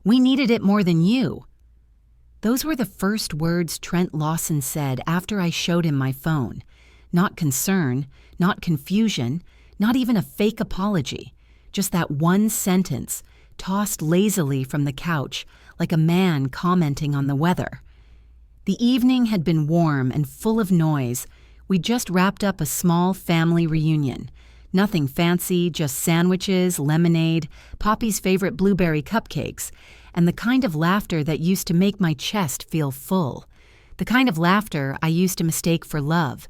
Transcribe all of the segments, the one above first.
We needed it more than you." Those were the first words Trent Lawson said after I showed him my phone. Not concern, not confusion, not even a fake apology. Just that one sentence, tossed lazily from the couch, like a man commenting on the weather. The evening had been warm and full of noise. We'd just wrapped up a small family reunion. Nothing fancy, just sandwiches, lemonade, Poppy's favorite blueberry cupcakes, and the kind of laughter that used to make my chest feel full. The kind of laughter I used to mistake for love.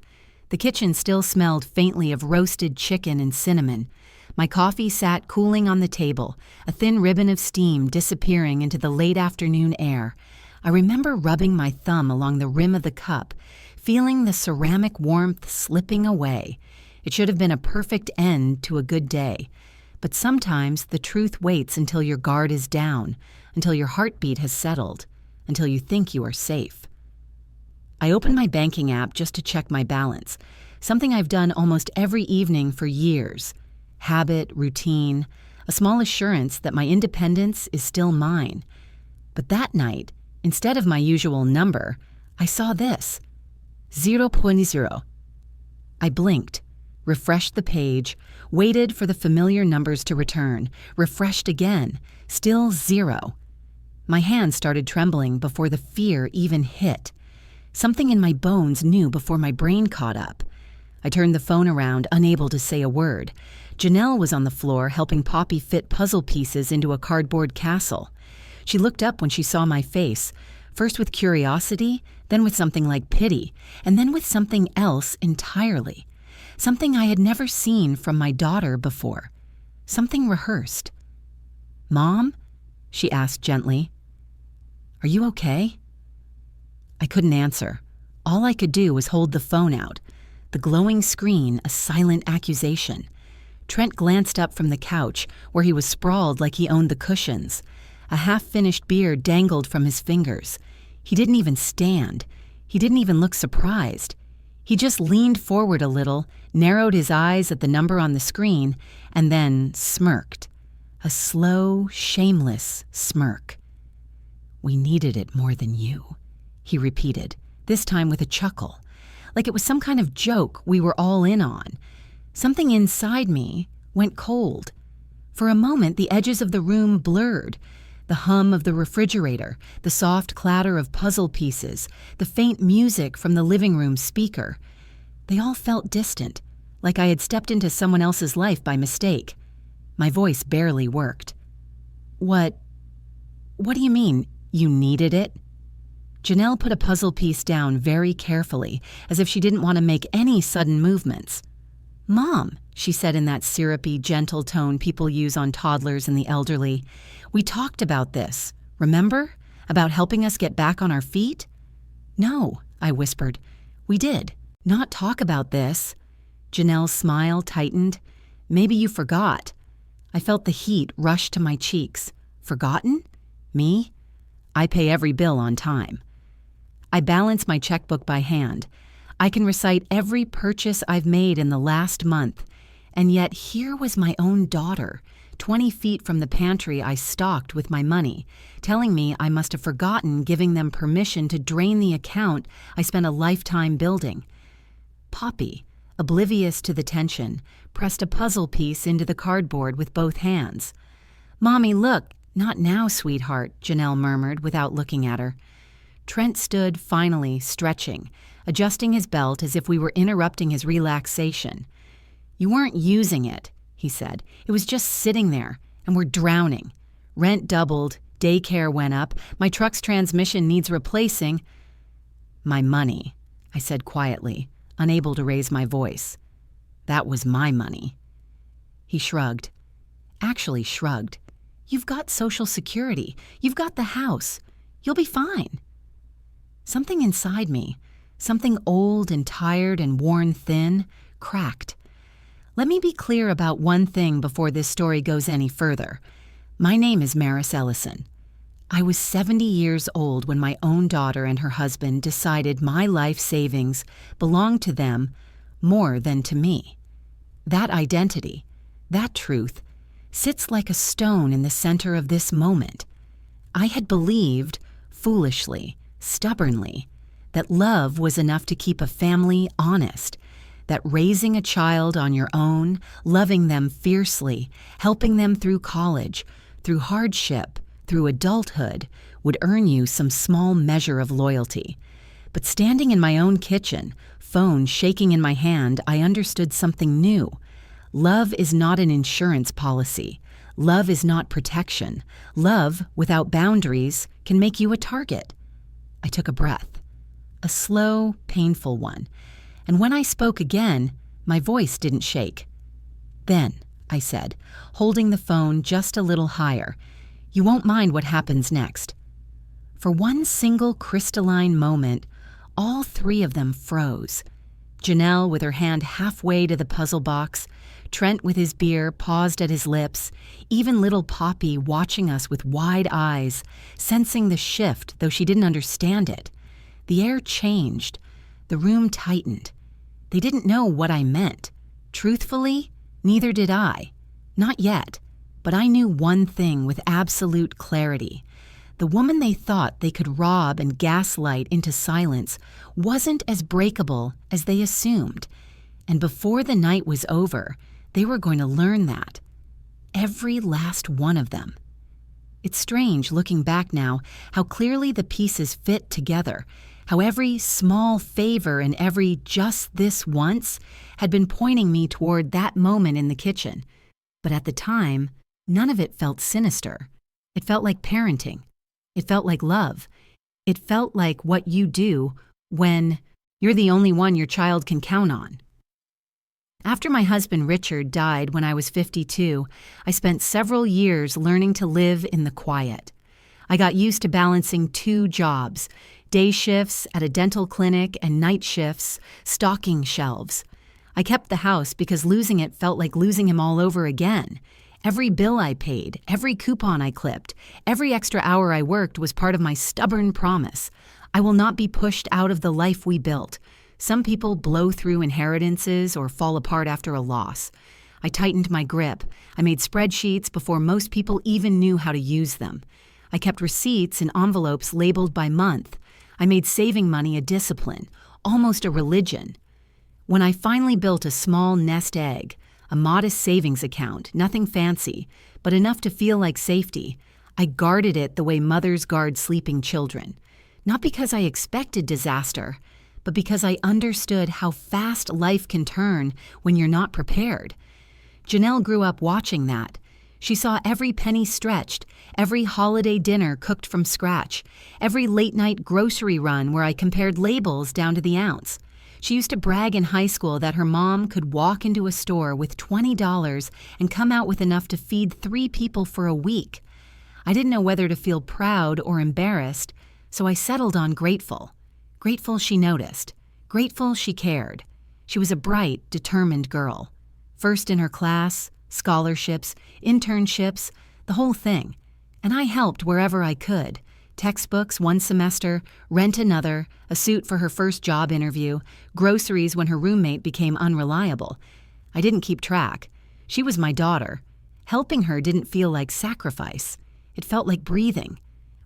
The kitchen still smelled faintly of roasted chicken and cinnamon. My coffee sat cooling on the table, a thin ribbon of steam disappearing into the late afternoon air. I remember rubbing my thumb along the rim of the cup, feeling the ceramic warmth slipping away. It should have been a perfect end to a good day. But sometimes the truth waits until your guard is down, until your heartbeat has settled, until you think you are safe. I opened my banking app just to check my balance, something I've done almost every evening for years. Habit, routine, a small assurance that my independence is still mine. But that night, instead of my usual number, I saw this, 0.0. I blinked, refreshed the page, waited for the familiar numbers to return, refreshed again, still 0. My hand started trembling before the fear even hit. Something in my bones knew before my brain caught up. I turned the phone around, unable to say a word. Janelle was on the floor helping Poppy fit puzzle pieces into a cardboard castle. She looked up when she saw my face, first with curiosity, then with something like pity, and then with something else entirely. Something I had never seen from my daughter before. Something rehearsed. "Mom?" she asked gently. "Are you okay?" I couldn't answer. All I could do was hold the phone out. The glowing screen, a silent accusation. Trent glanced up from the couch, where he was sprawled like he owned the cushions. A half-finished beer dangled from his fingers. He didn't even stand. He didn't even look surprised. He just leaned forward a little, narrowed his eyes at the number on the screen, and then smirked. A slow, shameless smirk. "We needed it more than you," he repeated, this time with a chuckle, like it was some kind of joke we were all in on. Something inside me went cold. For a moment, the edges of the room blurred. The hum of the refrigerator, the soft clatter of puzzle pieces, the faint music from the living room speaker. They all felt distant, like I had stepped into someone else's life by mistake. My voice barely worked. What do you mean, you needed it?" Janelle put a puzzle piece down very carefully, as if she didn't want to make any sudden movements. "Mom," she said in that syrupy, gentle tone people use on toddlers and the elderly, "we talked about this, remember? About helping us get back on our feet?" "No," I whispered. "We did not talk about this." Janelle's smile tightened. "Maybe you forgot." I felt the heat rush to my cheeks. Forgotten? Me? I pay every bill on time. I balance my checkbook by hand. I can recite every purchase I've made in the last month. And yet here was my own daughter, 20 feet from the pantry I stocked with my money, telling me I must have forgotten giving them permission to drain the account I spent a lifetime building. Poppy, oblivious to the tension, pressed a puzzle piece into the cardboard with both hands. "Mommy, look." "Not now, sweetheart," Janelle murmured without looking at her. Trent stood, finally, stretching, adjusting his belt as if we were interrupting his relaxation. "You weren't using it," he said. "It was just sitting there, and we're drowning. Rent doubled, daycare went up, my truck's transmission needs replacing." "My money," I said quietly, unable to raise my voice. "That was my money." He shrugged. Actually shrugged. "You've got Social Security. You've got the house. You'll be fine." Something inside me, something old and tired and worn thin, cracked. Let me be clear about one thing before this story goes any further. My name is Maris Ellison. I was 70 years old when my own daughter and her husband decided my life savings belonged to them more than to me. That identity, that truth, sits like a stone in the center of this moment. I had believed, foolishly, stubbornly, that love was enough to keep a family honest, that raising a child on your own, loving them fiercely, helping them through college, through hardship, through adulthood, would earn you some small measure of loyalty. But standing in my own kitchen, phone shaking in my hand, I understood something new. Love is not an insurance policy. Love is not protection. Love, without boundaries, can make you a target. I took a breath, a slow, painful one, and when I spoke again, my voice didn't shake. "Then," I said, holding the phone just a little higher, "you won't mind what happens next." For one single crystalline moment, all three of them froze. Janelle with her hand halfway to the puzzle box, Trent with his beer paused at his lips, even little Poppy watching us with wide eyes, sensing the shift though she didn't understand it. The air changed. The room tightened. They didn't know what I meant. Truthfully, neither did I. Not yet, but I knew one thing with absolute clarity. The woman they thought they could rob and gaslight into silence wasn't as breakable as they assumed. And before the night was over, they were going to learn that. Every last one of them. It's strange looking back now how clearly the pieces fit together, how every small favor and every just this once had been pointing me toward that moment in the kitchen. But at the time, none of it felt sinister. It felt like parenting. It felt like love. It felt like what you do when you're the only one your child can count on. After my husband Richard died when I was 52, I spent several years learning to live in the quiet. I got used to balancing 2 jobs, day shifts at a dental clinic and night shifts, stocking shelves. I kept the house because losing it felt like losing him all over again. Every bill I paid, every coupon I clipped, every extra hour I worked was part of my stubborn promise. I will not be pushed out of the life we built. Some people blow through inheritances or fall apart after a loss. I tightened my grip. I made spreadsheets before most people even knew how to use them. I kept receipts in envelopes labeled by month. I made saving money a discipline, almost a religion. When I finally built a small nest egg, a modest savings account, nothing fancy, but enough to feel like safety, I guarded it the way mothers guard sleeping children. Not because I expected disaster, but because I understood how fast life can turn when you're not prepared. Janelle grew up watching that. She saw every penny stretched, every holiday dinner cooked from scratch, every late-night grocery run where I compared labels down to the ounce. She used to brag in high school that her mom could walk into a store with $20 and come out with enough to feed 3 people for a week. I didn't know whether to feel proud or embarrassed, so I settled on grateful. Grateful she noticed. Grateful she cared. She was a bright, determined girl. First in her class, scholarships, internships, the whole thing. And I helped wherever I could. Textbooks one semester, rent another, a suit for her first job interview, groceries when her roommate became unreliable. I didn't keep track. She was my daughter. Helping her didn't feel like sacrifice. It felt like breathing.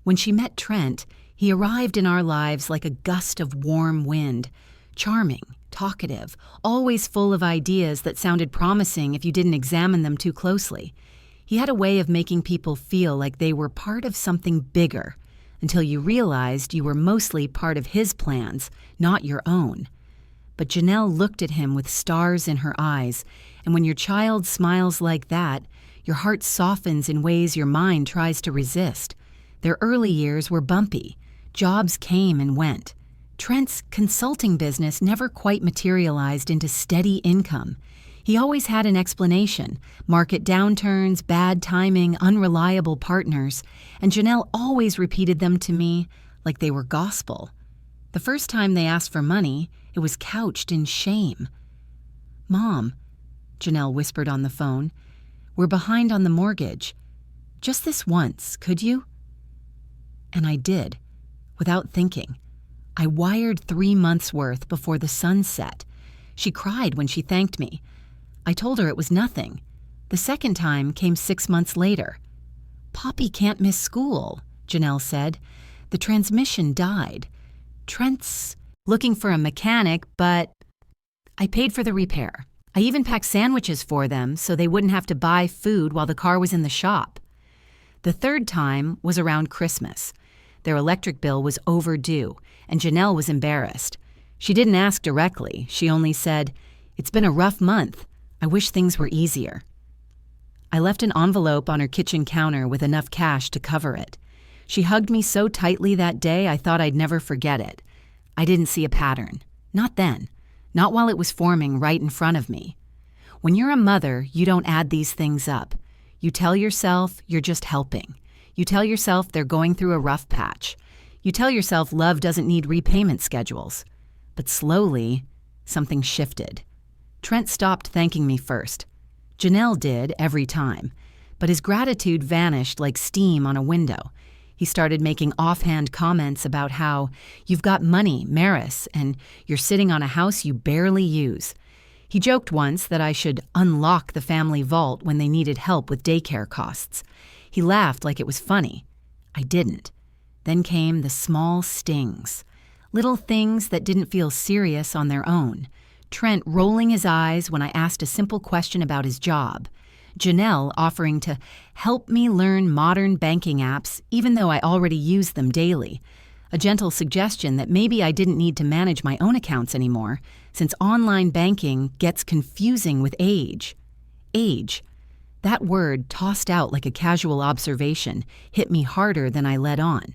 When she met Trent, he arrived in our lives like a gust of warm wind. Charming, talkative, always full of ideas that sounded promising if you didn't examine them too closely. He had a way of making people feel like they were part of something bigger, until you realized you were mostly part of his plans, not your own. But Janelle looked at him with stars in her eyes, and when your child smiles like that, your heart softens in ways your mind tries to resist. Their early years were bumpy. Jobs came and went. Trent's consulting business never quite materialized into steady income. He always had an explanation: market downturns, bad timing, unreliable partners, and Janelle always repeated them to me like they were gospel. The first time they asked for money, it was couched in shame. "Mom," Janelle whispered on the phone, "we're behind on the mortgage. Just this once, could you?" And I did. Without thinking. I wired 3 months' worth before the sun set. She cried when she thanked me. I told her it was nothing. The second time came 6 months later. "Poppy can't miss school," Janelle said. "The transmission died. Trent's looking for a mechanic, but I paid for the repair. I even packed sandwiches for them so they wouldn't have to buy food while the car was in the shop." The third time was around Christmas. Their electric bill was overdue, and Janelle was embarrassed. She didn't ask directly. She only said, "It's been a rough month. I wish things were easier." I left an envelope on her kitchen counter with enough cash to cover it. She hugged me so tightly that day I thought I'd never forget it. I didn't see a pattern. Not then. Not while it was forming right in front of me. When you're a mother, you don't add these things up. You tell yourself you're just helping. You tell yourself they're going through a rough patch. You tell yourself love doesn't need repayment schedules. But slowly, something shifted. Trent stopped thanking me first. Janelle did every time, but his gratitude vanished like steam on a window. He started making offhand comments about how you've got money, Maris, and you're sitting on a house you barely use. He joked once that I should unlock the family vault when they needed help with daycare costs. He laughed like it was funny. I didn't. Then came the small stings. Little things that didn't feel serious on their own. Trent rolling his eyes when I asked a simple question about his job. Janelle offering to help me learn modern banking apps even though I already use them daily. A gentle suggestion that maybe I didn't need to manage my own accounts anymore, since online banking gets confusing with age. Age. That word, tossed out like a casual observation, hit me harder than I let on.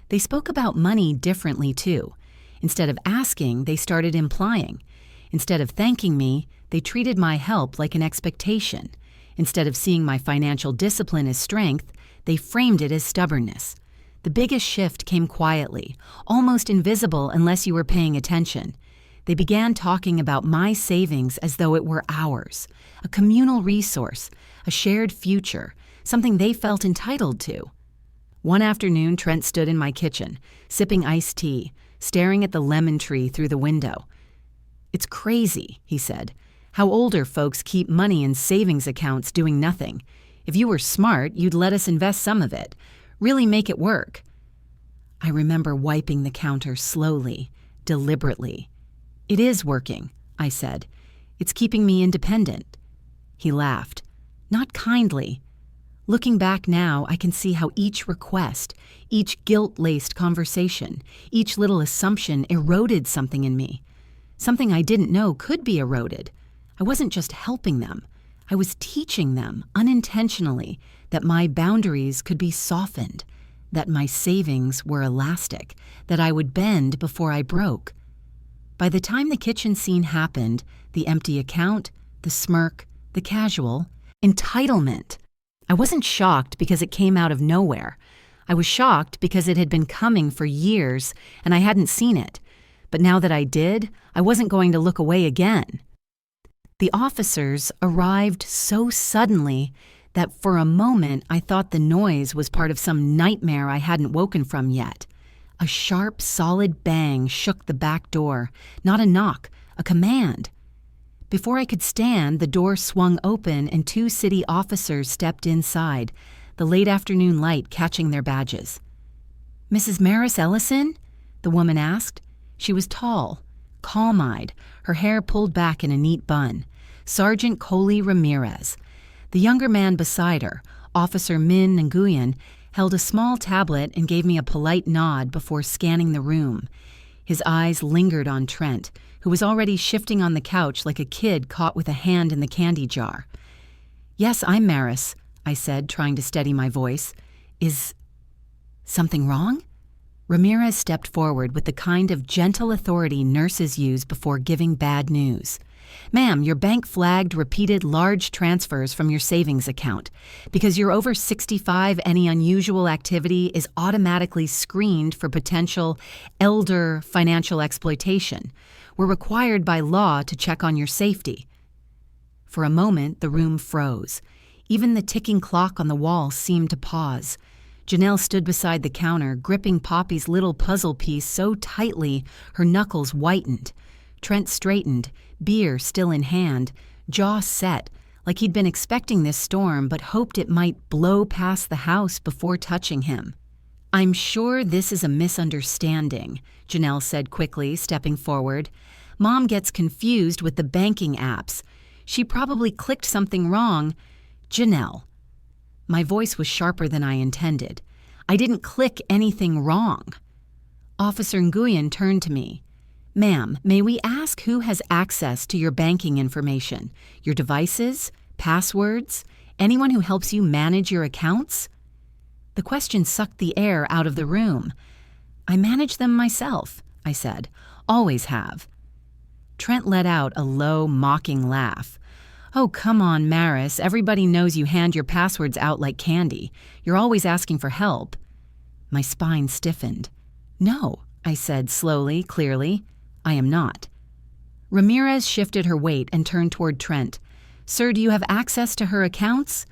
They spoke about money differently, too. Instead of asking, they started implying. Instead of thanking me, they treated my help like an expectation. Instead of seeing my financial discipline as strength, they framed it as stubbornness. The biggest shift came quietly, almost invisible unless you were paying attention. They began talking about my savings as though it were ours, a communal resource, a shared future, something they felt entitled to. One afternoon, Trent stood in my kitchen, sipping iced tea, staring at the lemon tree through the window. "It's crazy," he said, "how older folks keep money in savings accounts doing nothing. If you were smart, you'd let us invest some of it. Really make it work." I remember wiping the counter slowly, deliberately. "It is working," I said. "It's keeping me independent." He laughed. Not kindly. Looking back now, I can see how each request, each guilt-laced conversation, each little assumption eroded something in me. Something I didn't know could be eroded. I wasn't just helping them. I was teaching them, unintentionally, that my boundaries could be softened, that my savings were elastic, that I would bend before I broke. By the time the kitchen scene happened, the empty account, the smirk, the casual, entitlement. I wasn't shocked because it came out of nowhere. I was shocked because it had been coming for years and I hadn't seen it. But now that I did, I wasn't going to look away again. The officers arrived so suddenly that for a moment I thought the noise was part of some nightmare I hadn't woken from yet. A sharp, solid bang shook the back door, not a knock, a command. Before I could stand, the door swung open and 2 city officers stepped inside, the late afternoon light catching their badges. "Mrs. Maris Ellison?" the woman asked. She was tall, calm-eyed, her hair pulled back in a neat bun. Sergeant Coley Ramirez. The younger man beside her, Officer Min Nguyen, held a small tablet and gave me a polite nod before scanning the room. His eyes lingered on Trent, who was already shifting on the couch like a kid caught with a hand in the candy jar. "Yes, I'm Maris," I said, trying to steady my voice. "Is something wrong?" Ramirez stepped forward with the kind of gentle authority nurses use before giving bad news. "Ma'am, your bank flagged repeated large transfers from your savings account. Because you're over 65, any unusual activity is automatically screened for potential elder financial exploitation. We're required by law to check on your safety." For a moment, the room froze. Even the ticking clock on the wall seemed to pause. Janelle stood beside the counter, gripping Poppy's little puzzle piece so tightly her knuckles whitened. Trent straightened, beer still in hand, jaw set, like he'd been expecting this storm but hoped it might blow past the house before touching him. I'm sure this is a misunderstanding, Janelle said quickly, stepping forward. Mom gets confused with the banking apps. She probably clicked something wrong. Janelle. My voice was sharper than I intended. I didn't click anything wrong. Officer Nguyen turned to me. Ma'am, may we ask who has access to your banking information? Your devices? Passwords? Anyone who helps you manage your accounts? The question sucked the air out of the room. I manage them myself, I said. Always have. Trent let out a low, mocking laugh. Oh, come on, Maris. Everybody knows you hand your passwords out like candy. You're always asking for help. My spine stiffened. No, I said slowly, clearly. I am not. Ramirez shifted her weight and turned toward Trent. Sir, do you have access to her accounts?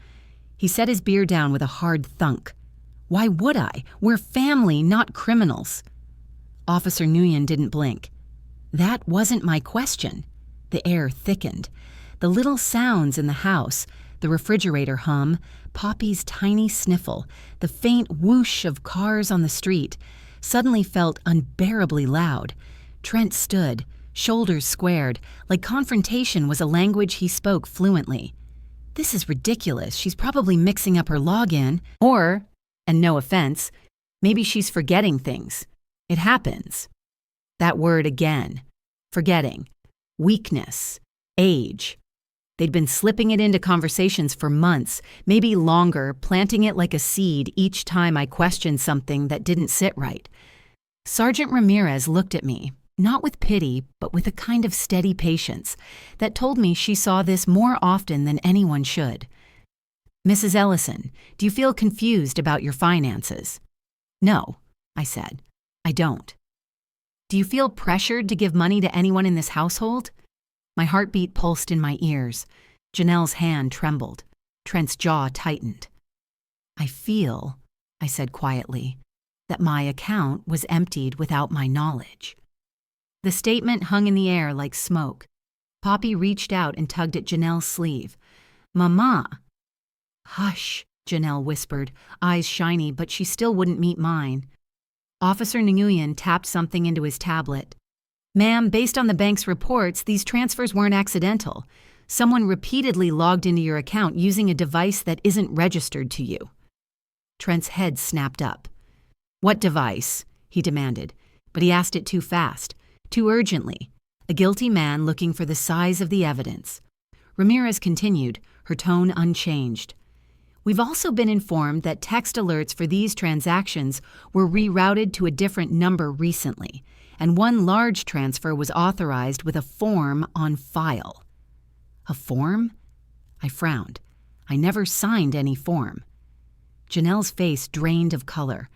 He set his beer down with a hard thunk. Why would I? We're family, not criminals. Officer Nguyen didn't blink. That wasn't my question. The air thickened. The little sounds in the house, the refrigerator hum, Poppy's tiny sniffle, the faint whoosh of cars on the street, suddenly felt unbearably loud. Trent stood, shoulders squared, like confrontation was a language he spoke fluently. This is ridiculous. She's probably mixing up her login. Or, and no offense, maybe she's forgetting things. It happens. That word again. Forgetting. Weakness. Age. They'd been slipping it into conversations for months, maybe longer, planting it like a seed each time I questioned something that didn't sit right. Sergeant Ramirez looked at me, not with pity, but with a kind of steady patience that told me she saw this more often than anyone should. Mrs. Ellison, do you feel confused about your finances? No, I said. I don't. Do you feel pressured to give money to anyone in this household? My heartbeat pulsed in my ears. Janelle's hand trembled. Trent's jaw tightened. I feel, I said quietly, that my account was emptied without my knowledge. The statement hung in the air like smoke. Poppy reached out and tugged at Janelle's sleeve. Mama. Hush, Janelle whispered, eyes shiny, but she still wouldn't meet mine. Officer Nguyen tapped something into his tablet. Ma'am, based on the bank's reports, these transfers weren't accidental. Someone repeatedly logged into your account using a device that isn't registered to you. Trent's head snapped up. What device? He demanded, but he asked it too fast, too urgently. A guilty man looking for the size of the evidence. Ramirez continued, her tone unchanged. We've also been informed that text alerts for these transactions were rerouted to a different number recently, and one large transfer was authorized with a form on file. A form? I frowned. I never signed any form. Janelle's face drained of color.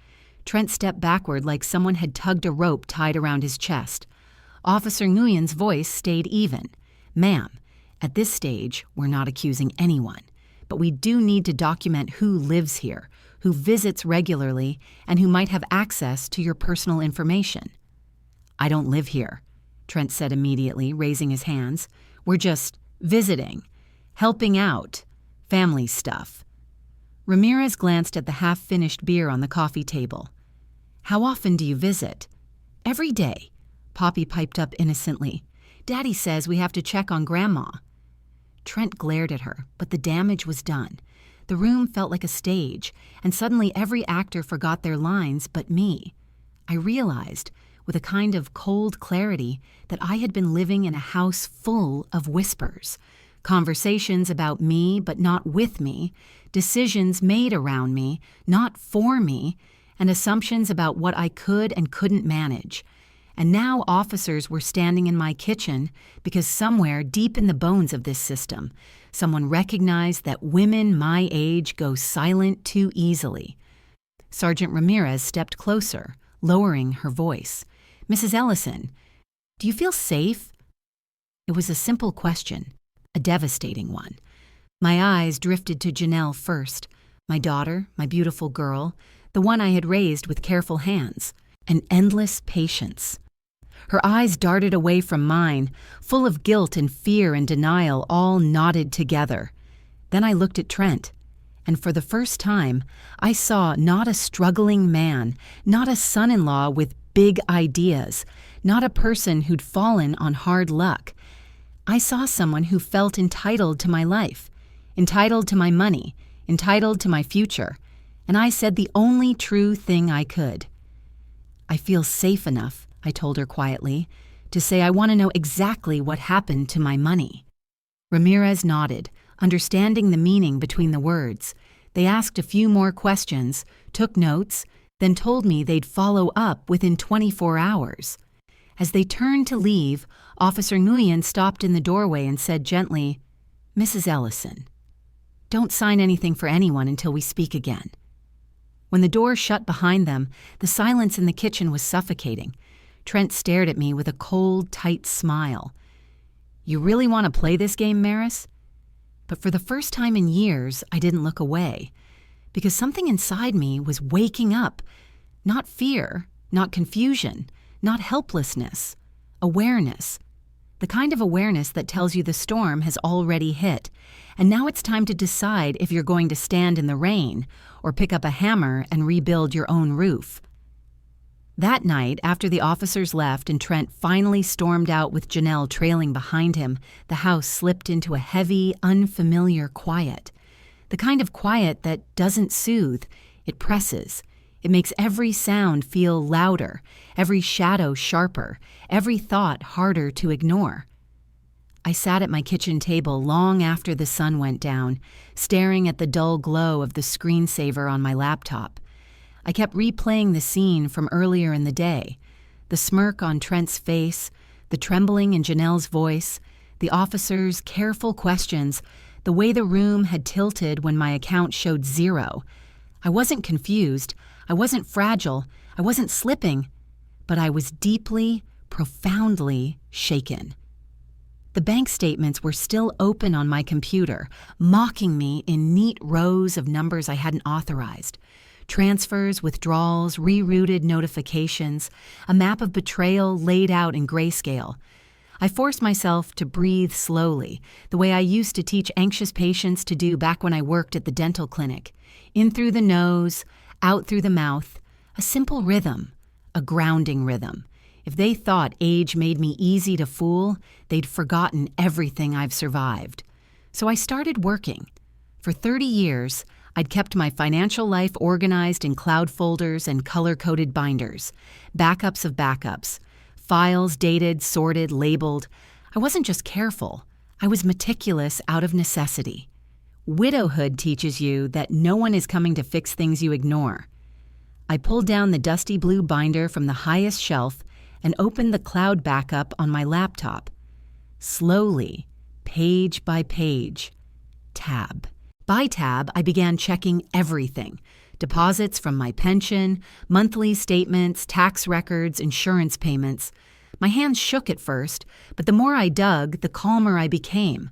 Trent stepped backward like someone had tugged a rope tied around his chest. Officer Nguyen's voice stayed even. Ma'am, at this stage, we're not accusing anyone, but we do need to document who lives here, who visits regularly, and who might have access to your personal information. I don't live here, Trent said immediately, raising his hands. We're just visiting, helping out, family stuff. Ramirez glanced at the half-finished beer on the coffee table. How often do you visit? Every day, Poppy piped up innocently. Daddy says we have to check on Grandma. Trent glared at her, but the damage was done. The room felt like a stage, and suddenly every actor forgot their lines but me. I realized, with a kind of cold clarity, that I had been living in a house full of whispers, conversations about me but not with me, decisions made around me, not for me, and assumptions about what I could and couldn't manage. And now officers were standing in my kitchen because somewhere deep in the bones of this system, someone recognized that women my age go silent too easily. Sergeant Ramirez stepped closer, lowering her voice. Mrs. Ellison, do you feel safe? It was a simple question, a devastating one. My eyes drifted to Janelle first, my daughter, my beautiful girl, the one I had raised with careful hands, an endless patience. Her eyes darted away from mine, full of guilt and fear and denial all knotted together. Then I looked at Trent, and for the first time, I saw not a struggling man, not a son-in-law with big ideas, not a person who'd fallen on hard luck. I saw someone who felt entitled to my life, entitled to my money, entitled to my future, and I said the only true thing I could. "I feel safe enough," I told her quietly, "to say I want to know exactly what happened to my money." Ramirez nodded, understanding the meaning between the words. They asked a few more questions, took notes, then told me they'd follow up within 24 hours. As they turned to leave, Officer Nguyen stopped in the doorway and said gently, "Mrs. Ellison, don't sign anything for anyone until we speak again." When the door shut behind them, the silence in the kitchen was suffocating. Trent stared at me with a cold, tight smile. "You really want to play this game, Maris?" But for the first time in years, I didn't look away, because something inside me was waking up. Not fear, not confusion, not helplessness. Awareness. The kind of awareness that tells you the storm has already hit, and now it's time to decide if you're going to stand in the rain or pick up a hammer and rebuild your own roof. That night, after the officers left and Trent finally stormed out with Janelle trailing behind him, the house slipped into a heavy, unfamiliar quiet. The kind of quiet that doesn't soothe, it presses. It makes every sound feel louder, every shadow sharper, every thought harder to ignore. I sat at my kitchen table long after the sun went down, staring at the dull glow of the screensaver on my laptop. I kept replaying the scene from earlier in the day, the smirk on Trent's face, the trembling in Janelle's voice, the officer's careful questions, the way the room had tilted when my account showed 0. I wasn't confused, I wasn't fragile, I wasn't slipping, but I was deeply, profoundly shaken. The bank statements were still open on my computer, mocking me in neat rows of numbers I hadn't authorized. Transfers, withdrawals, rerouted notifications, a map of betrayal laid out in grayscale. I forced myself to breathe slowly, the way I used to teach anxious patients to do back when I worked at the dental clinic. In through the nose, out through the mouth, a simple rhythm, a grounding rhythm. If they thought age made me easy to fool, they'd forgotten everything I've survived. So I started working. For 30 years, I'd kept my financial life organized in cloud folders and color-coded binders, backups of backups, files dated, sorted, labeled. I wasn't just careful, I was meticulous out of necessity. Widowhood teaches you that no one is coming to fix things you ignore. I pulled down the dusty blue binder from the highest shelf and opened the cloud backup on my laptop. Slowly, page by page, tab. By tab, I began checking everything. Deposits from my pension, monthly statements, tax records, insurance payments. My hands shook at first, but the more I dug, the calmer I became.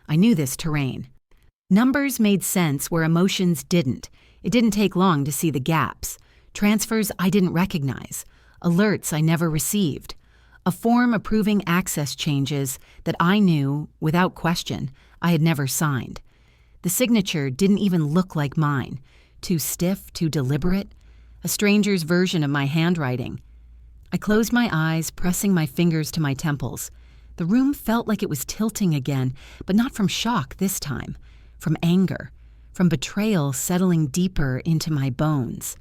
I knew this terrain. Numbers made sense where emotions didn't. It didn't take long to see the gaps. Transfers I didn't recognize. Alerts I never received. A form approving access changes that I knew, without question, I had never signed. The signature didn't even look like mine. Too stiff, too deliberate. A stranger's version of my handwriting. I closed my eyes, pressing my fingers to my temples. The room felt like it was tilting again, but not from shock this time. From anger. From betrayal settling deeper into my bones.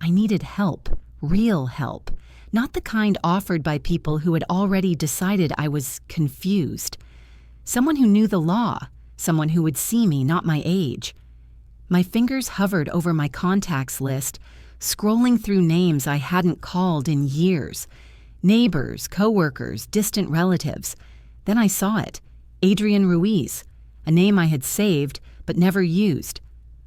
I needed help. Real help. Not the kind offered by people who had already decided I was confused. Someone who knew the law. Someone who would see me, not my age. My fingers hovered over my contacts list, scrolling through names I hadn't called in years. Neighbors, coworkers, distant relatives. Then I saw it. Adrian Ruiz, a name I had saved but never used.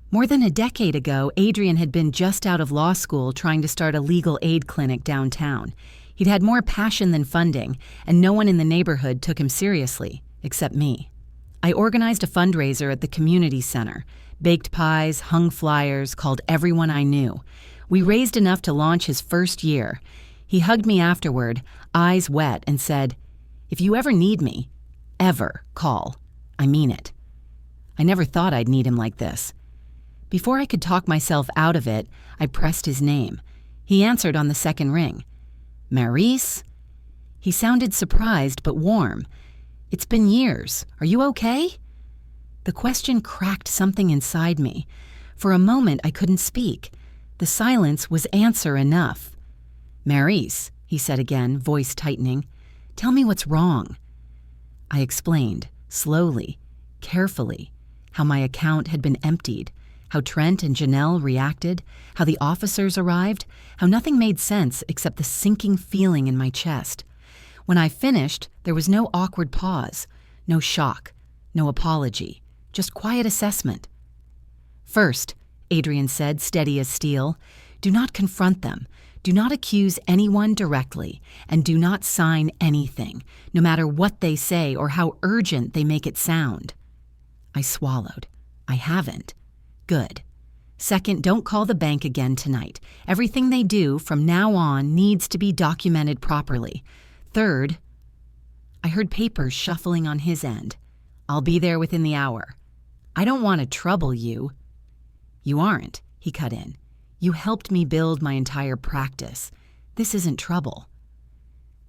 More than a decade ago, Adrian had been just out of law school trying to start a legal aid clinic downtown. He'd had more passion than funding, and no one in the neighborhood took him seriously, except me. I organized a fundraiser at the community center, baked pies, hung flyers, called everyone I knew. We raised enough to launch his first year. He hugged me afterward, eyes wet, and said, "If you ever need me, ever call. I mean it." I never thought I'd need him like this. Before I could talk myself out of it, I pressed his name. He answered on the second ring. Maurice? He sounded surprised but warm. It's been years. Are you okay? The question cracked something inside me. For a moment, I couldn't speak. The silence was answer enough. Maurice, he said again, voice tightening. Tell me what's wrong. I explained, slowly, carefully, how my account had been emptied, how Trent and Janelle reacted, how the officers arrived, how nothing made sense except the sinking feeling in my chest. When I finished, there was no awkward pause, no shock, no apology, just quiet assessment. First, Adrian said, steady as steel, do not confront them. Do not accuse anyone directly, and do not sign anything, no matter what they say or how urgent they make it sound. I swallowed. I haven't. Good. Second, don't call the bank again tonight. Everything they do from now on needs to be documented properly. Third, I heard papers shuffling on his end. I'll be there within the hour. I don't want to trouble you. You aren't, he cut in. You helped me build my entire practice. This isn't trouble.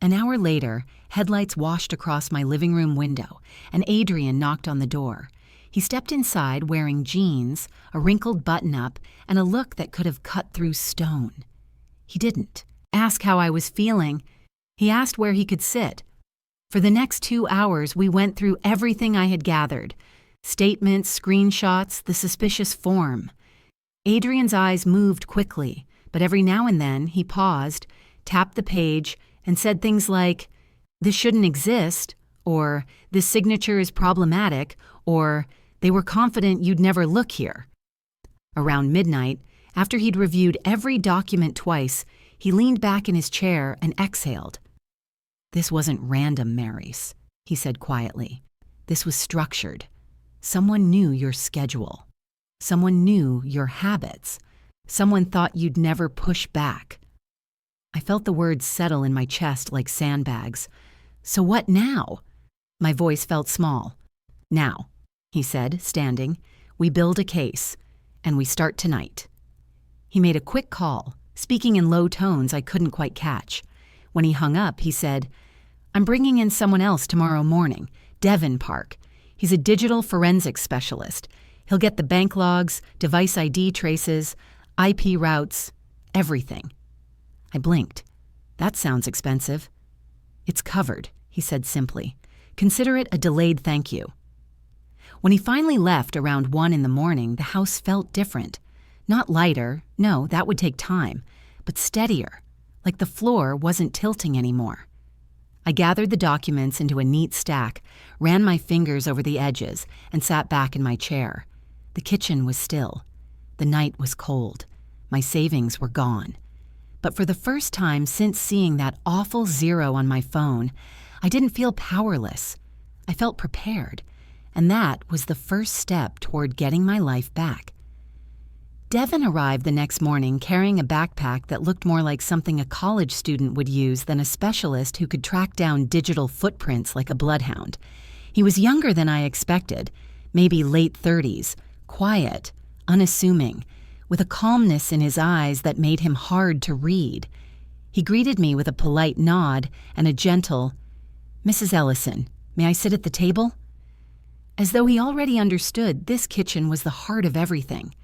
An hour later, headlights washed across my living room window, and Adrian knocked on the door. He stepped inside wearing jeans, a wrinkled button-up, and a look that could have cut through stone. He didn't ask how I was feeling. He asked where he could sit. For the next 2 hours, we went through everything I had gathered. Statements, screenshots, the suspicious form. Adrian's eyes moved quickly, but every now and then he paused, tapped the page, and said things like, "This shouldn't exist," or "This signature is problematic," or "They were confident you'd never look here." Around midnight, after he'd reviewed every document twice, he leaned back in his chair and exhaled. "This wasn't random, Maurice," he said quietly. "This was structured. Someone knew your schedule. Someone knew your habits. Someone thought you'd never push back." I felt the words settle in my chest like sandbags. "So what now?" My voice felt small. "Now," he said, standing, "we build a case, and we start tonight." He made a quick call, speaking in low tones I couldn't quite catch. When he hung up, he said, "I'm bringing in someone else tomorrow morning, Devin Park. He's a digital forensics specialist. He'll get the bank logs, device ID traces, IP routes, everything." I blinked. "That sounds expensive." "It's covered," he said simply. "Consider it a delayed thank you." When he finally left around 1 in the morning, the house felt different. Not lighter, no, that would take time, but steadier, like the floor wasn't tilting anymore. I gathered the documents into a neat stack, ran my fingers over the edges, and sat back in my chair. The kitchen was still. The night was cold. My savings were gone. But for the first time since seeing that awful 0 on my phone, I didn't feel powerless. I felt prepared, and that was the first step toward getting my life back. Devin arrived the next morning carrying a backpack that looked more like something a college student would use than a specialist who could track down digital footprints like a bloodhound. He was younger than I expected, maybe late 30s, quiet, unassuming, with a calmness in his eyes that made him hard to read. He greeted me with a polite nod and a gentle, "Mrs. Ellison, may I sit at the table?" As though he already understood this kitchen was the heart of everything.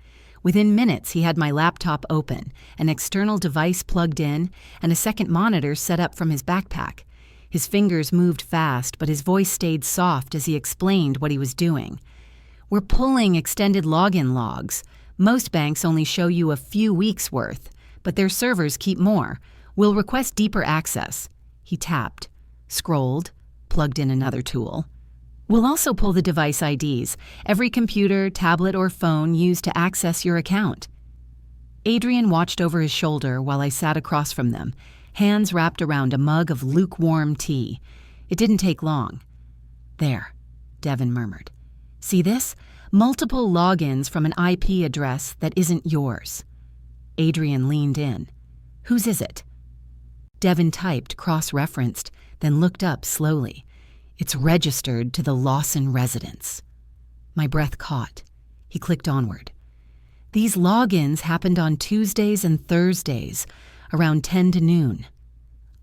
Within minutes, he had my laptop open, an external device plugged in, and a second monitor set up from his backpack. His fingers moved fast, but his voice stayed soft as he explained what he was doing. "We're pulling extended login logs. Most banks only show you a few weeks' worth, but their servers keep more. We'll request deeper access." He tapped, scrolled, plugged in another tool. "We'll also pull the device IDs, every computer, tablet, or phone used to access your account." Adrian watched over his shoulder while I sat across from them, hands wrapped around a mug of lukewarm tea. It didn't take long. "There," Devin murmured. "See this? Multiple logins from an IP address that isn't yours." Adrian leaned in. "Whose is it?" Devin typed, cross-referenced, then looked up slowly. "It's registered to the Lawson residence." My breath caught. He clicked onward. These logins happened on Tuesdays and Thursdays, around 10 to noon.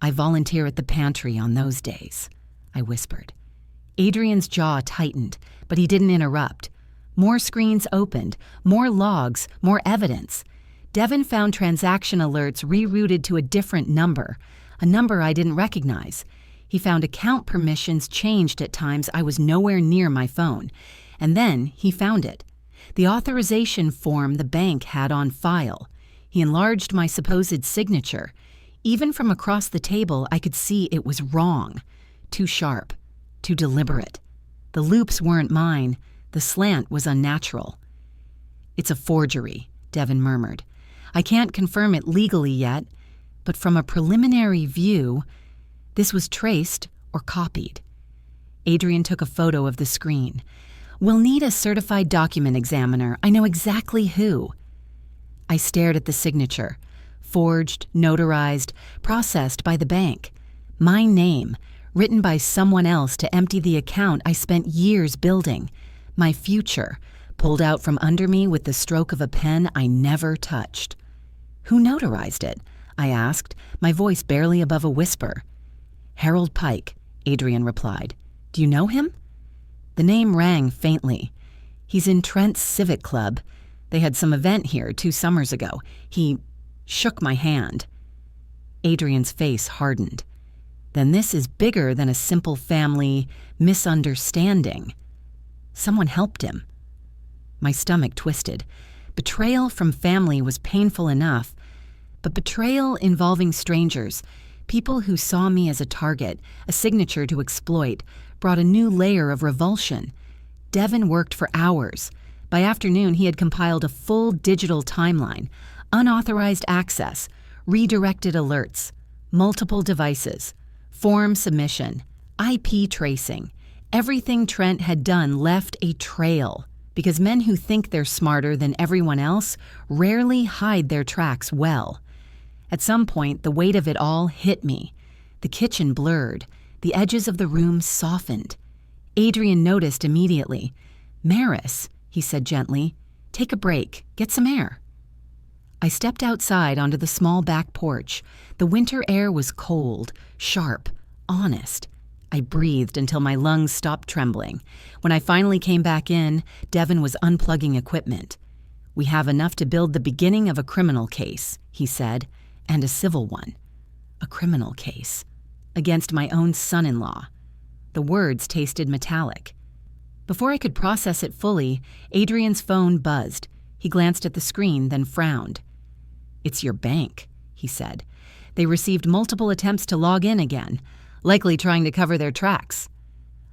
I volunteer at the pantry on those days, I whispered. Adrian's jaw tightened, but he didn't interrupt. More screens opened, more logs, more evidence. Devin found transaction alerts rerouted to a different number, a number I didn't recognize. He found account permissions changed at times I was nowhere near my phone. And then he found it. The authorization form the bank had on file. He enlarged my supposed signature. Even from across the table, I could see it was wrong. Too sharp. Too deliberate. The loops weren't mine. The slant was unnatural. "It's a forgery," Devin murmured. "I can't confirm it legally yet, but from a preliminary view, this was traced or copied." Adrian took a photo of the screen. "We'll need a certified document examiner. I know exactly who." I stared at the signature. Forged, notarized, processed by the bank. My name, written by someone else to empty the account I spent years building. My future, pulled out from under me with the stroke of a pen I never touched. "Who notarized it?" I asked, my voice barely above a whisper. "Harold Pike," Adrian replied. "Do you know him?" The name rang faintly. "He's in Trent's Civic Club. They had some event here 2 summers ago. He shook my hand." Adrian's face hardened. "Then this is bigger than a simple family misunderstanding. Someone helped him." My stomach twisted. Betrayal from family was painful enough, but betrayal involving strangers, people who saw me as a target, a signature to exploit, brought a new layer of revulsion. Devin worked for hours. By afternoon, he had compiled a full digital timeline, unauthorized access, redirected alerts, multiple devices, form submission, IP tracing. Everything Trent had done left a trail, because men who think they're smarter than everyone else rarely hide their tracks well. At some point, the weight of it all hit me. The kitchen blurred. The edges of the room softened. Adrian noticed immediately. "Maris," he said gently, "take a break. Get some air." I stepped outside onto the small back porch. The winter air was cold, sharp, honest. I breathed until my lungs stopped trembling. When I finally came back in, Devin was unplugging equipment. "We have enough to build the beginning of a criminal case," he said, "and a civil one." A criminal case. Against my own son-in-law. The words tasted metallic. Before I could process it fully, Adrian's phone buzzed. He glanced at the screen, then frowned. "It's your bank," he said. "They received multiple attempts to log in again, likely trying to cover their tracks."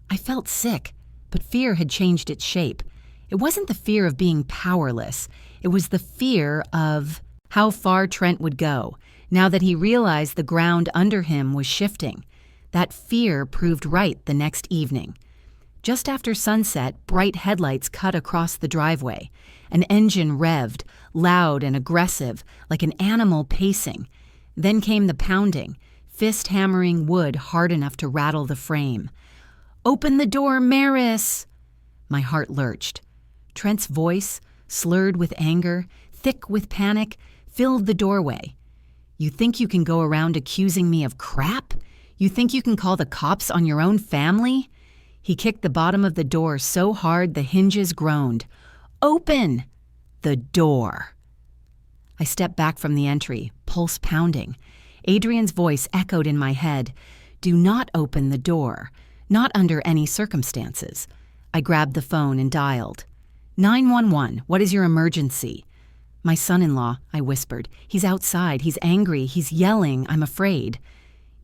I felt sick, but fear had changed its shape. It wasn't the fear of being powerless. It was the fear of how far Trent would go, now that he realized the ground under him was shifting. That fear proved right the next evening. Just after sunset, bright headlights cut across the driveway. An engine revved, loud and aggressive, like an animal pacing. Then came the pounding, fist hammering wood hard enough to rattle the frame. "Open the door, Maris!" My heart lurched. Trent's voice, slurred with anger, thick with panic, filled the doorway. "You think you can go around accusing me of crap? You think you can call the cops on your own family?" He kicked the bottom of the door so hard the hinges groaned. "Open the door!" I stepped back from the entry, pulse pounding. Adrian's voice echoed in my head. "Do not open the door. Not under any circumstances." I grabbed the phone and dialed. 911, what is your emergency?" "My son-in-law," I whispered. "He's outside. He's angry. He's yelling. I'm afraid."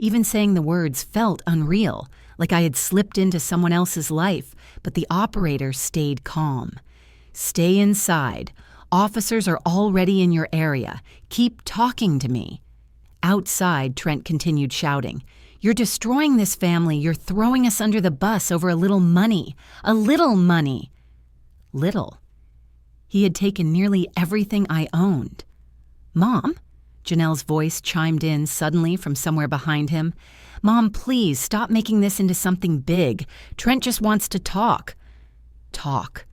Even saying the words felt unreal, like I had slipped into someone else's life, but the operator stayed calm. "Stay inside. Officers are already in your area. Keep talking to me." Outside, Trent continued shouting. "You're destroying this family. You're throwing us under the bus over a little money. A little money." Little. He had taken nearly everything I owned. "Mom?" Janelle's voice chimed in suddenly from somewhere behind him. "Mom, please, stop making this into something big. Trent just wants to talk." Talk.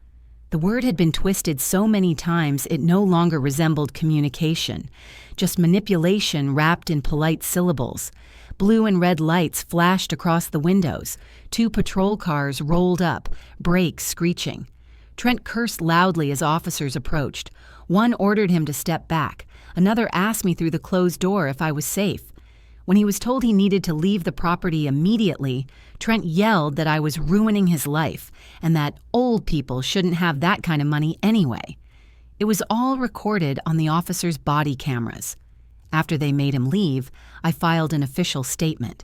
The word had been twisted so many times it no longer resembled communication, just manipulation wrapped in polite syllables. Blue and red lights flashed across the windows. 2 patrol cars rolled up, brakes screeching. Trent cursed loudly as officers approached. One ordered him to step back. Another asked me through the closed door if I was safe. When he was told he needed to leave the property immediately, Trent yelled that I was ruining his life and that old people shouldn't have that kind of money anyway. It was all recorded on the officers' body cameras. After they made him leave, I filed an official statement.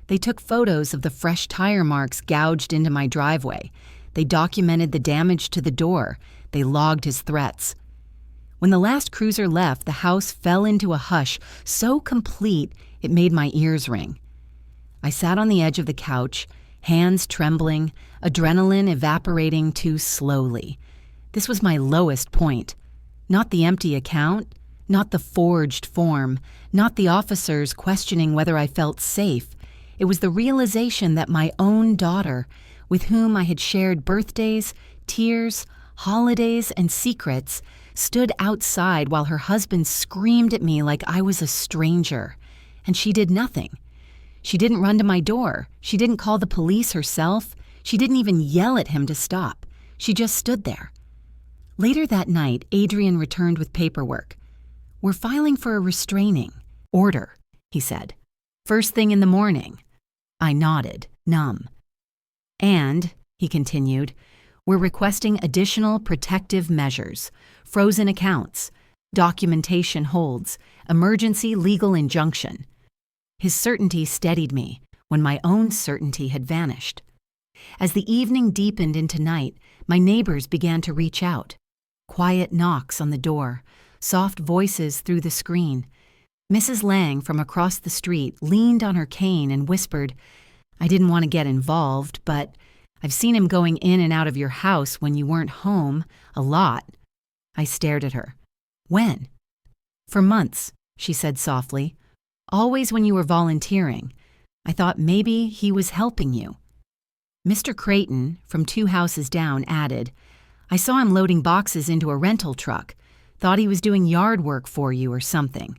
They took photos of the fresh tire marks gouged into my driveway. They documented the damage to the door. They logged his threats. When the last cruiser left, the house fell into a hush so complete it made my ears ring. I sat on the edge of the couch, hands trembling, adrenaline evaporating too slowly. This was my lowest point. Not the empty account, not the forged form, not the officers questioning whether I felt safe. It was the realization that my own daughter, with whom I had shared birthdays, tears, holidays, and secrets, stood outside while her husband screamed at me like I was a stranger. And she did nothing. She didn't run to my door. She didn't call the police herself. She didn't even yell at him to stop. She just stood there. Later that night, Adrian returned with paperwork. "We're filing for a restraining order," he said. "First thing in the morning." I nodded, numb. "And," he continued, "we're requesting additional protective measures, frozen accounts, documentation holds, emergency legal injunction." His certainty steadied me when my own certainty had vanished. As the evening deepened into night, my neighbors began to reach out. Quiet knocks on the door, soft voices through the screen. Mrs. Lang from across the street leaned on her cane and whispered, "I didn't want to get involved, but I've seen him going in and out of your house when you weren't home, a lot." I stared at her. "When?" "For months," she said softly. "Always when you were volunteering. I thought maybe he was helping you." Mr. Creighton, from 2 houses down, added, "I saw him loading boxes into a rental truck. Thought he was doing yard work for you or something."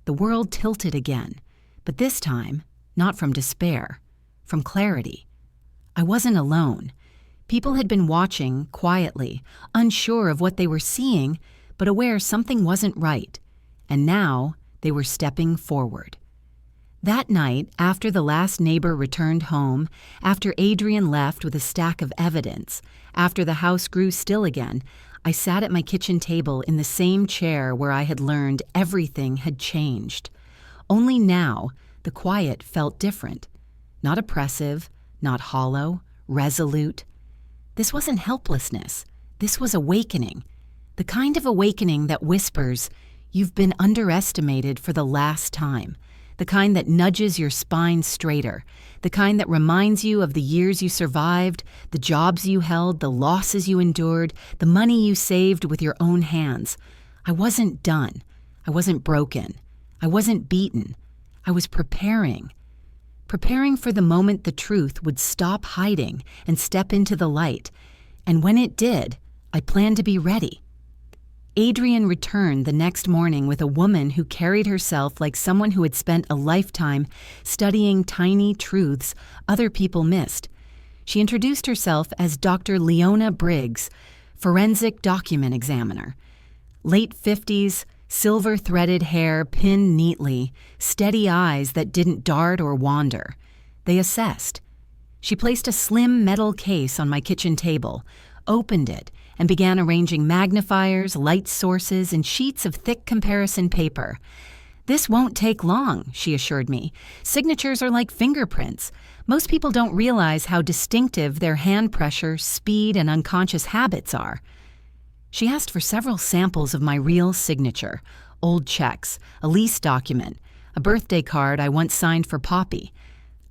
The world tilted again, but this time, not from despair, from clarity. I wasn't alone. People had been watching quietly, unsure of what they were seeing, but aware something wasn't right. And now they were stepping forward. That night, after the last neighbor returned home, after Adrian left with a stack of evidence, after the house grew still again, I sat at my kitchen table in the same chair where I had learned everything had changed. Only now, the quiet felt different. Not oppressive, not hollow, resolute. This wasn't helplessness. This was awakening. The kind of awakening that whispers, "You've been underestimated for the last time." The kind that nudges your spine straighter, the kind that reminds you of the years you survived, the jobs you held, the losses you endured, the money you saved with your own hands. I wasn't done. I wasn't broken. I wasn't beaten. I was preparing for the moment the truth would stop hiding and step into the light. And when it did, I planned to be ready. Adrian returned the next morning with a woman who carried herself like someone who had spent a lifetime studying tiny truths other people missed. She introduced herself as Dr. Leona Briggs, forensic document examiner. Late 50s, silver-threaded hair pinned neatly, steady eyes that didn't dart or wander. They assessed. She placed a slim metal case on my kitchen table, opened it, and began arranging magnifiers, light sources, and sheets of thick comparison paper. "This won't take long," she assured me. "Signatures are like fingerprints. Most people don't realize how distinctive their hand pressure, speed, and unconscious habits are." She asked for several samples of my real signature, old checks, a lease document, a birthday card I once signed for Poppy.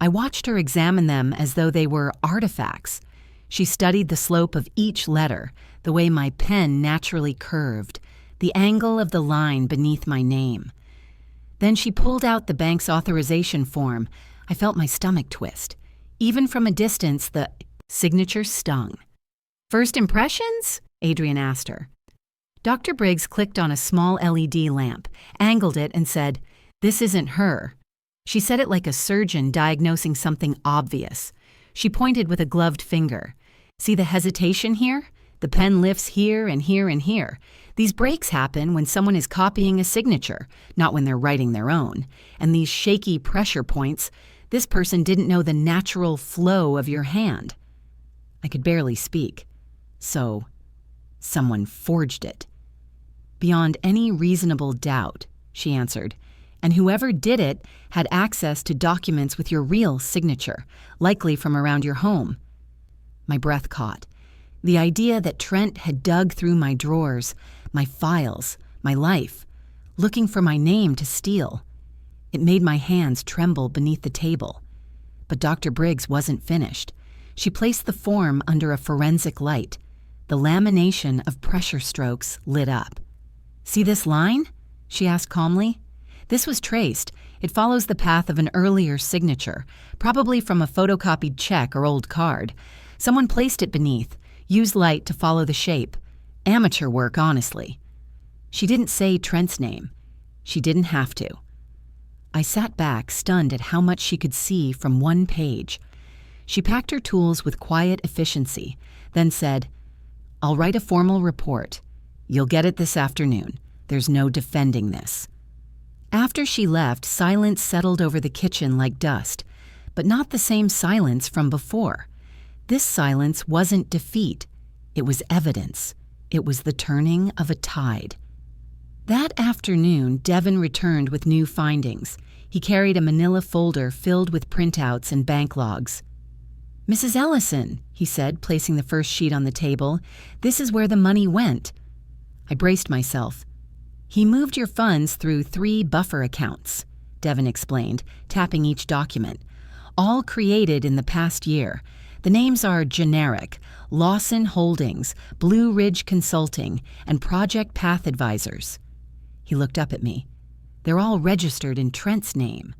I watched her examine them as though they were artifacts. She studied the slope of each letter, the way my pen naturally curved, the angle of the line beneath my name. Then she pulled out the bank's authorization form. I felt my stomach twist. Even from a distance, the signature stung. "First impressions?" Adrian asked her. Dr. Briggs clicked on a small LED lamp, angled it, and said, "This isn't her." She said it like a surgeon diagnosing something obvious. She pointed with a gloved finger. "See the hesitation here? The pen lifts here and here and here. These breaks happen when someone is copying a signature, not when they're writing their own. And these shaky pressure points, this person didn't know the natural flow of your hand." I could barely speak. "So, someone forged it." "Beyond any reasonable doubt," she answered. "And whoever did it had access to documents with your real signature, likely from around your home." My breath caught. The idea that Trent had dug through my drawers, my files, my life, looking for my name to steal. It made my hands tremble beneath the table. But Dr. Briggs wasn't finished. She placed the form under a forensic light. The lamination of pressure strokes lit up. "See this line?" she asked calmly. "This was traced. It follows the path of an earlier signature, probably from a photocopied check or old card. Someone placed it beneath, used light to follow the shape. Amateur work, honestly." She didn't say Trent's name. She didn't have to. I sat back, stunned at how much she could see from one page. She packed her tools with quiet efficiency, then said, "I'll write a formal report. You'll get it this afternoon. There's no defending this." After she left, silence settled over the kitchen like dust, but not the same silence from before. This silence wasn't defeat. It was evidence. It was the turning of a tide. That afternoon, Devin returned with new findings. He carried a manila folder filled with printouts and bank logs. "Mrs. Ellison," he said, placing the first sheet on the table, "this is where the money went." I braced myself. "He moved your funds through 3 buffer accounts," Devin explained, tapping each document. "All created in the past year. The names are generic: Lawson Holdings, Blue Ridge Consulting, and Project Path Advisors." He looked up at me. "They're all registered in Trent's name."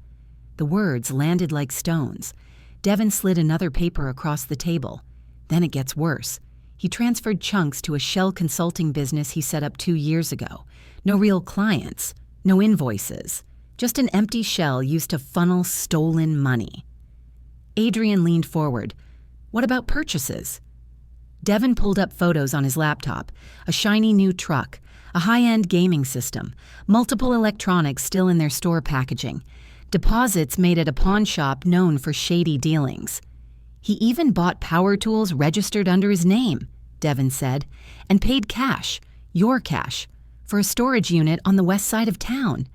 The words landed like stones. Devin slid another paper across the table. "Then it gets worse. He transferred chunks to a shell consulting business he set up 2 years ago. No real clients, no invoices, just an empty shell used to funnel stolen money." Adrian leaned forward. "What about purchases?" Devin pulled up photos on his laptop: a shiny new truck, a high-end gaming system, multiple electronics still in their store packaging, deposits made at a pawn shop known for shady dealings. "He even bought power tools registered under his name," Devin said, "and paid cash, your cash, for a storage unit on the west side of town."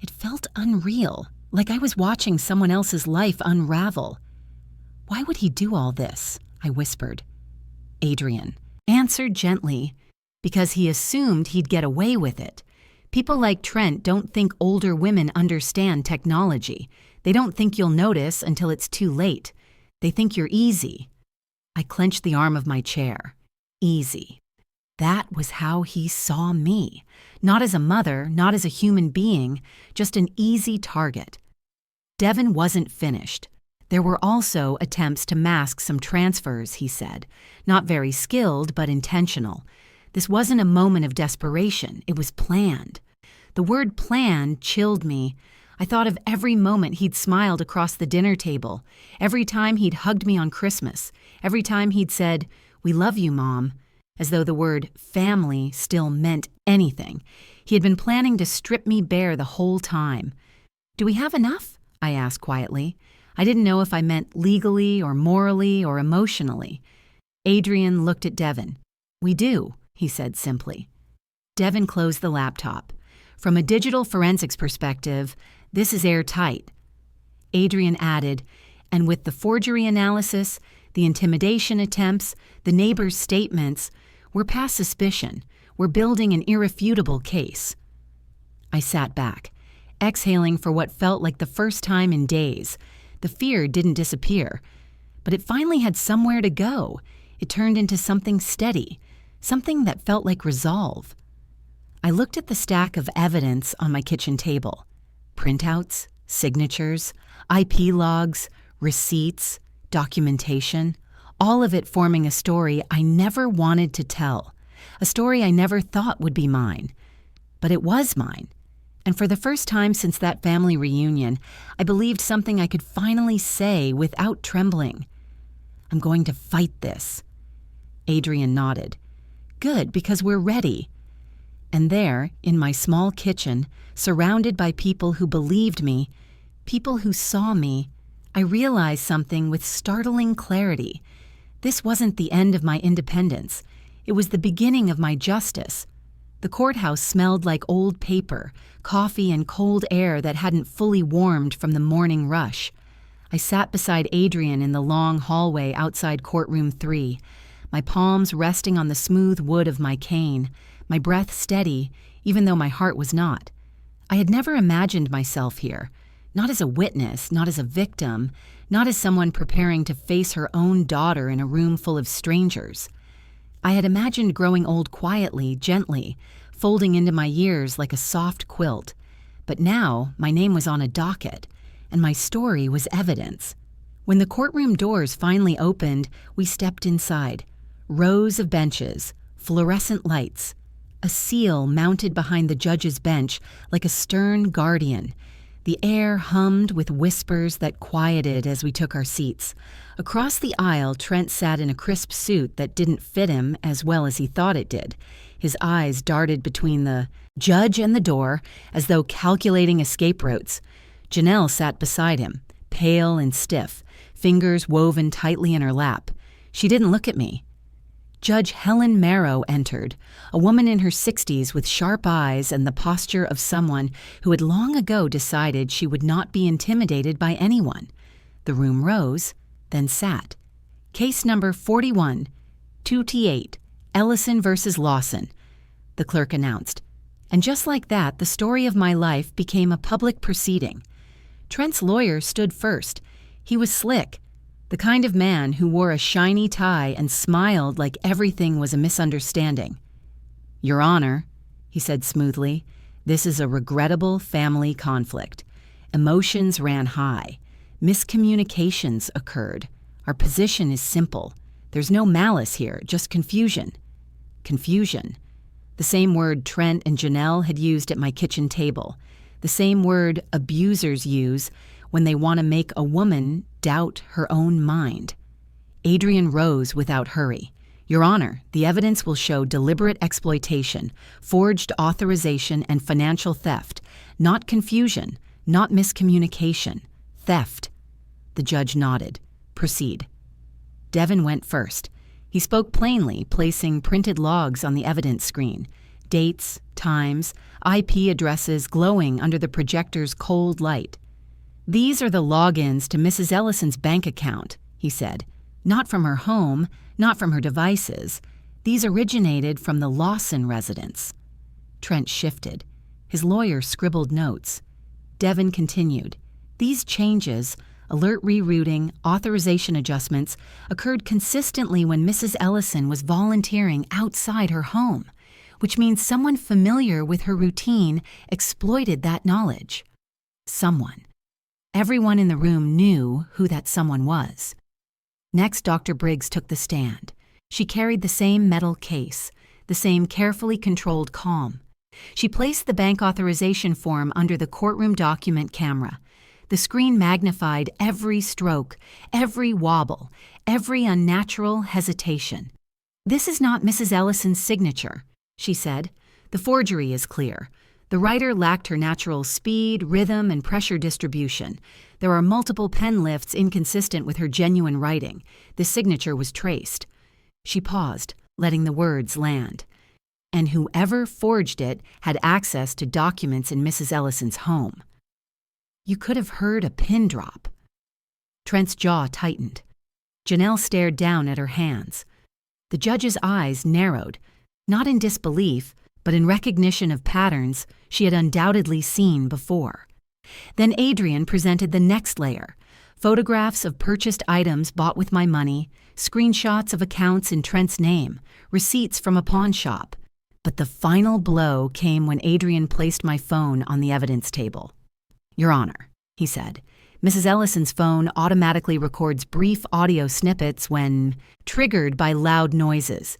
It felt unreal, like I was watching someone else's life unravel. "Why would he do all this?" I whispered. Adrian answered gently, "Because he assumed he'd get away with it. People like Trent don't think older women understand technology. They don't think you'll notice until it's too late. They think you're easy." I clenched the arm of my chair. Easy. That was how he saw me. Not as a mother, not as a human being, just an easy target. Devin wasn't finished. There were also attempts to mask some transfers, he said. Not very skilled, but intentional. This wasn't a moment of desperation. It was planned. The word plan chilled me. I thought of every moment he'd smiled across the dinner table, every time he'd hugged me on Christmas, every time he'd said, "We love you, Mom," as though the word family still meant anything. He had been planning to strip me bare the whole time. "Do we have enough?" I asked quietly. I didn't know if I meant legally or morally or emotionally. Adrian looked at Devin. "We do," he said simply. Devin closed the laptop. "From a digital forensics perspective, this is airtight." Adrian added, "And with the forgery analysis, the intimidation attempts, the neighbors' statements, we're past suspicion. We're building an irrefutable case." I sat back, exhaling for what felt like the first time in days. The fear didn't disappear, but it finally had somewhere to go. It turned into something steady, something that felt like resolve. I looked at the stack of evidence on my kitchen table. Printouts, signatures, IP logs, receipts, documentation, all of it forming a story I never wanted to tell. a story I never thought would be mine. But it was mine. And for the first time since that family reunion, I believed something I could finally say without trembling. I'm going to fight this. Adrian nodded. Good, because we're ready. And there, in my small kitchen, surrounded by people who believed me, people who saw me, I realized something with startling clarity. This wasn't the end of my independence. It was the beginning of my justice. The courthouse smelled like old paper, coffee, and cold air that hadn't fully warmed from the morning rush. I sat beside Adrian in the long hallway outside Courtroom 3, my palms resting on the smooth wood of my cane, my breath steady, even though my heart was not. I had never imagined myself here, not as a witness, not as a victim, not as someone preparing to face her own daughter in a room full of strangers. I had imagined growing old quietly, gently, folding into my years like a soft quilt. But now my name was on a docket, and my story was evidence. When the courtroom doors finally opened, we stepped inside. Rows of benches, fluorescent lights, a seal mounted behind the judge's bench like a stern guardian. The air hummed with whispers that quieted as we took our seats. Across the aisle, Trent sat in a crisp suit that didn't fit him as well as he thought it did. His eyes darted between the judge and the door as though calculating escape routes. Janelle sat beside him, pale and stiff, fingers woven tightly in her lap. She didn't look at me. Judge Helen Marrow entered, a woman in her 60s with sharp eyes and the posture of someone who had long ago decided she would not be intimidated by anyone. The room rose, then sat. Case number 41, 2T8, Ellison versus Lawson, the clerk announced. And just like that, the story of my life became a public proceeding. Trent's lawyer stood first. He was slick, the kind of man who wore a shiny tie and smiled like everything was a misunderstanding. Your Honor, he said smoothly, this is a regrettable family conflict. Emotions ran high. Miscommunications occurred. Our position is simple. There's no malice here, just confusion. Confusion. The same word Trent and Janelle had used at my kitchen table. The same word abusers use when they want to make a woman doubt her own mind. Adrian rose without hurry. Your Honor, the evidence will show deliberate exploitation, forged authorization, and financial theft. Not confusion, not miscommunication. Theft. The judge nodded. Proceed. Devin went first. He spoke plainly, placing printed logs on the evidence screen. Dates, times, IP addresses glowing under the projector's cold light. These are the logins to Mrs. Ellison's bank account, he said. Not from her home, not from her devices. These originated from the Lawson residence. Trent shifted. His lawyer scribbled notes. Devin continued. These changes, alert rerouting, authorization adjustments, occurred consistently when Mrs. Ellison was volunteering outside her home, which means someone familiar with her routine exploited that knowledge. Someone. Everyone in the room knew who that someone was. Next, Dr. Briggs took the stand. She carried the same metal case, the same carefully controlled calm. She placed the bank authorization form under the courtroom document camera. The screen magnified every stroke, every wobble, every unnatural hesitation. This is not Mrs. Ellison's signature, she said. The forgery is clear. The writer lacked her natural speed, rhythm, and pressure distribution. There are multiple pen lifts inconsistent with her genuine writing. The signature was traced. She paused, letting the words land. And whoever forged it had access to documents in Mrs. Ellison's home. You could have heard a pin drop. Trent's jaw tightened. Janelle stared down at her hands. The judge's eyes narrowed, not in disbelief, but in recognition of patterns she had undoubtedly seen before. Then Adrian presented the next layer, photographs of purchased items bought with my money, screenshots of accounts in Trent's name, receipts from a pawn shop. But the final blow came when Adrian placed my phone on the evidence table. Your Honor, he said, Mrs. Ellison's phone automatically records brief audio snippets when triggered by loud noises.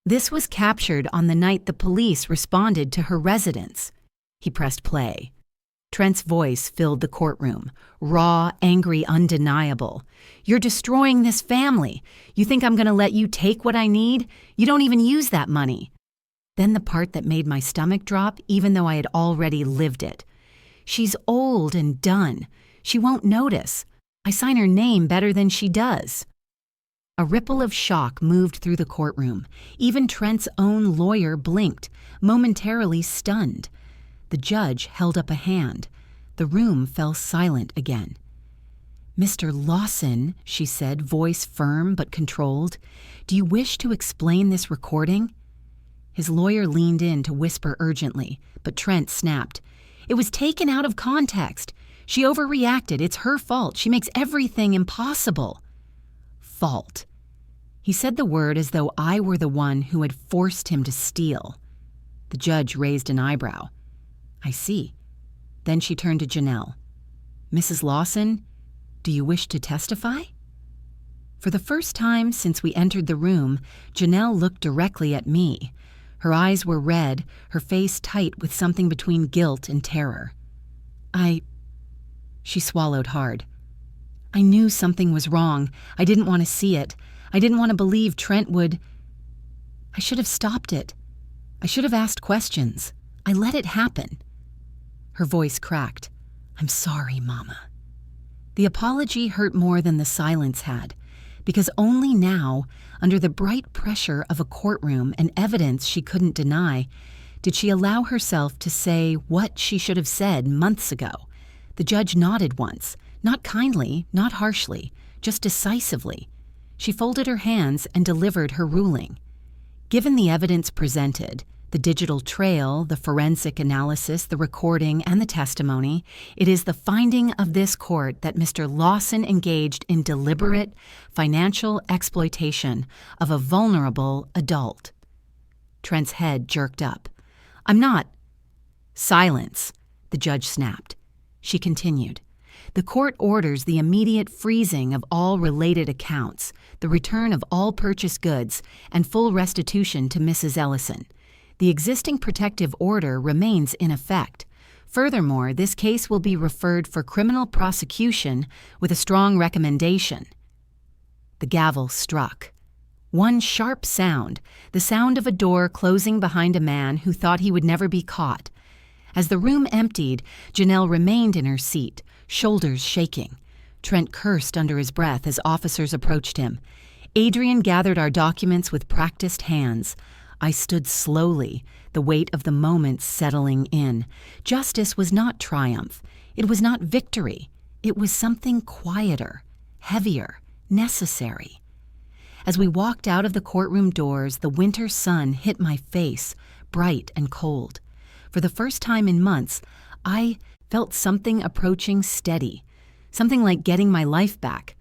This was captured on the night the police responded to her residence. He pressed play. Trent's voice filled the courtroom, raw, angry, undeniable. "You're destroying this family. You think I'm going to let you take what I need? You don't even use that money." Then the part that made my stomach drop, even though I had already lived it. "She's old and done. She won't notice. I sign her name better than she does." A ripple of shock moved through the courtroom. Even Trent's own lawyer blinked, momentarily stunned. The judge held up a hand. The room fell silent again. "Mr. Lawson," she said, voice firm but controlled, "do you wish to explain this recording?" His lawyer leaned in to whisper urgently, but Trent snapped. "It was taken out of context. She overreacted. It's her fault. She makes everything impossible." Fault. He said the word as though I were the one who had forced him to steal. The judge raised an eyebrow. "I see." Then she turned to Janelle. "Mrs. Lawson, do you wish to testify?" For the first time since we entered the room, Janelle looked directly at me. Her eyes were red, her face tight with something between guilt and terror. She swallowed hard. "I knew something was wrong. I didn't want to see it. I didn't want to believe Trent would. I should have stopped it. I should have asked questions. I let it happen." Her voice cracked. "I'm sorry, Mama." The apology hurt more than the silence had, because only now, under the bright pressure of a courtroom and evidence she couldn't deny, did she allow herself to say what she should have said months ago. The judge nodded once, not kindly, not harshly, just decisively. She folded her hands and delivered her ruling. Given the evidence presented, the digital trail, the forensic analysis, the recording, and the testimony, it is the finding of this court that Mr. Lawson engaged in deliberate financial exploitation of a vulnerable adult. Trent's head jerked up. "I'm not—" "Silence," the judge snapped. She continued. "The court orders the immediate freezing of all related accounts, the return of all purchased goods, and full restitution to Mrs. Ellison. The existing protective order remains in effect. Furthermore, this case will be referred for criminal prosecution with a strong recommendation." The gavel struck. One sharp sound, the sound of a door closing behind a man who thought he would never be caught. As the room emptied, Janelle remained in her seat, shoulders shaking. Trent cursed under his breath as officers approached him. Adrian gathered our documents with practiced hands. I stood slowly, the weight of the moment settling in. Justice was not triumph. It was not victory. It was something quieter, heavier, necessary. As we walked out of the courtroom doors, the winter sun hit my face, bright and cold. For the first time in months, I felt something approaching steady, something like getting my life back.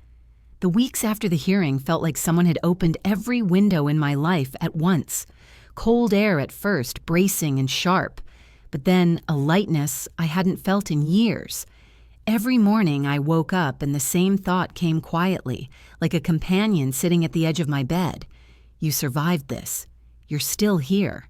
The weeks after the hearing felt like someone had opened every window in my life at once. Cold air at first, bracing and sharp, but then a lightness I hadn't felt in years. Every morning I woke up and the same thought came quietly, like a companion sitting at the edge of my bed. You survived this. You're still here.